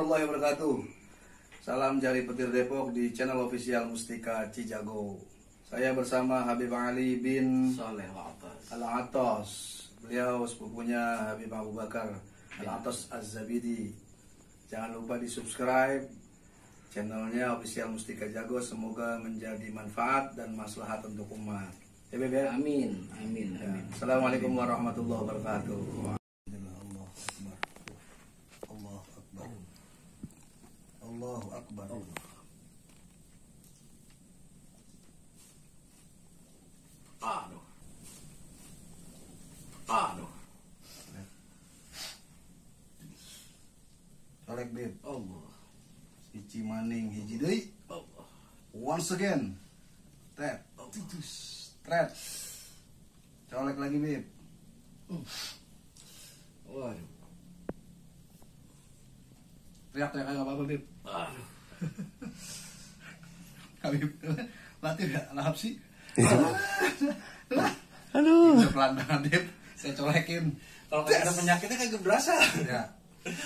warahmatullahi wabarakatuh. Salam Jari Petir Depok di channel official Mustika Cijago. Saya bersama Habib Ali bin Saleh Al-Atas. Beliau sepupunya Habib Abu Bakar Al-Atas Az-Zabidi. Jangan lupa di subscribe channelnya official Mustika Jago. Semoga menjadi manfaat dan maslahat untuk umat. Ya Beb ya? Amin, amin, amin. Assalamualaikum warahmatullahi wabarakatuh. Allahu Akbar. Aduh. Aduh. Colek Beb. Allah. Hiji maning, hiji deui. Allah. Once again. Tret. Titus. Tret. Colek lagi Beb. Waduh. Teriak-teriak enggak apa-apa Beb. Aduh. Habib. Latih ya, lahap sih. Aduh. Pelan-pelan Beb. Saya colekin. Kalau nggak ada penyakitnya kagak berasa. Ya.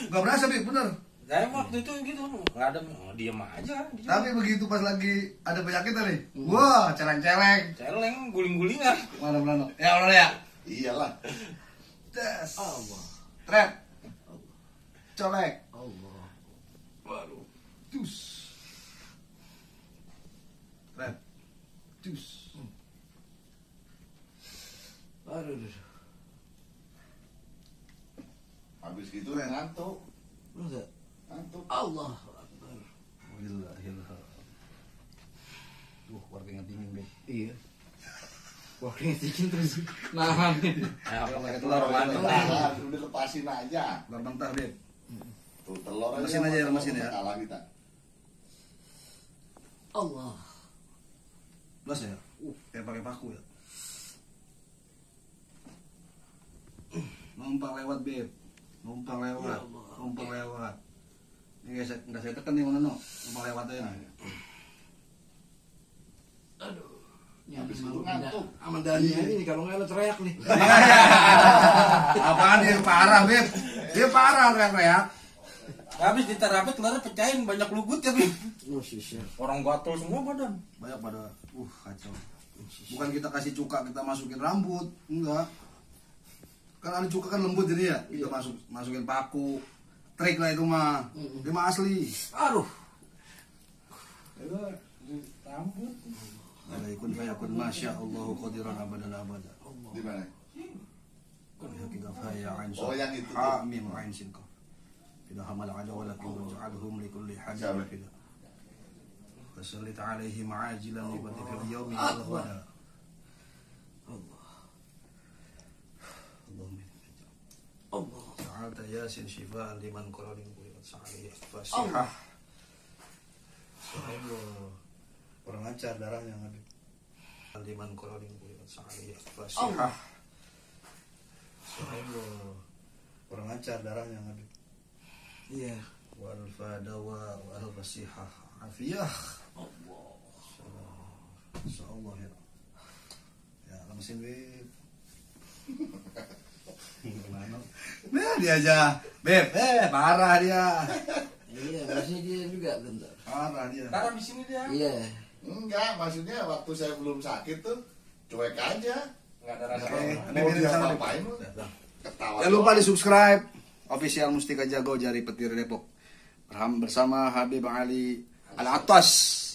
Enggak berasa Beb, bener. Saya waktu itu gitu, nggak ada, diem aja. Tapi begitu pas lagi ada penyakit nih. Wah, celeng-celeng. Celeng, guling-gulingan. Mana-mana. Ya Allah ya. Iyalah. Des. Allah. Tret. Colek. Allah. Waduh. Dus. Tret. Dus. Aduh. Habis gitu ngantuk. Masa? Ngantuk. Allah Akbar. Alhamdulillah. Duh, warga dingin Beb. Iya. Wah, keringetin terus. Nahan. Kalau pakai telur mantap. Nah, udah lepasin aja. Telur mentah Beb. Tuh telur aja. Lemesin aja, lemesin ya. Kalah kita. Allah. Plus ya. Kayak pakai paku ya. Numpang lewat Beb. Numpang lewat. Ya Allah. Numpang lewat. Ini guys, enggak saya tekan nih mana no. Numpang lewat aja. Aduh. Habis itu ngantuk. Aman Dani ini kalau nggak lo teriak nih. Apaan dia parah Beb? Dia parah teriak-teriak. Habis diterapin telurnya pecahin banyak lugut ya, Bim. Oh, sisir. Orang gatel semua badan. Banyak pada kacau. Bukan kita kasih cuka kita masukin rambut, enggak. Kan ada cuka kan lembut jadi ya. Kita masukin paku. Trik lah itu mah. Dia mah asli. Aduh. Itu rambut. Alaikun fayakun masya Allah qadiran abadan abada. Di mana? Ya kita faya ain Oh, yang itu tuh. ha mim ain sin qaf. Tidak hamal ada walakin waj'alhum likulli hajjin fida. Fasallit alaihim ajilan li batil yawmi wal ghada. Allah. Ta'alta yasin shifa liman qara'in qulibat sa'alih fasihah. Allah. Orang lancar darahnya Habib. Liman qara'in qulibat sa'alih fasihah. Allah. Orang lancar darahnya Habib. Iya. Wal fadawa wal fasihah afiyah. Allah. Insyaallah ya. Ya, lemesin Beb. Gimana? Nah, dia aja. Beb, parah dia. Iya, masih dia juga bentar. Parah dia. Taruh di sini dia. Iya. Enggak, maksudnya waktu saya belum sakit tuh cuek aja. Enggak ada rasa. Oke, Mau ini dia sana, Beb. ngapain lu? Ketawa. Jangan lupa di subscribe official Mustika Jago Jari Petir Depok bersama Habib Ali Al-Atas.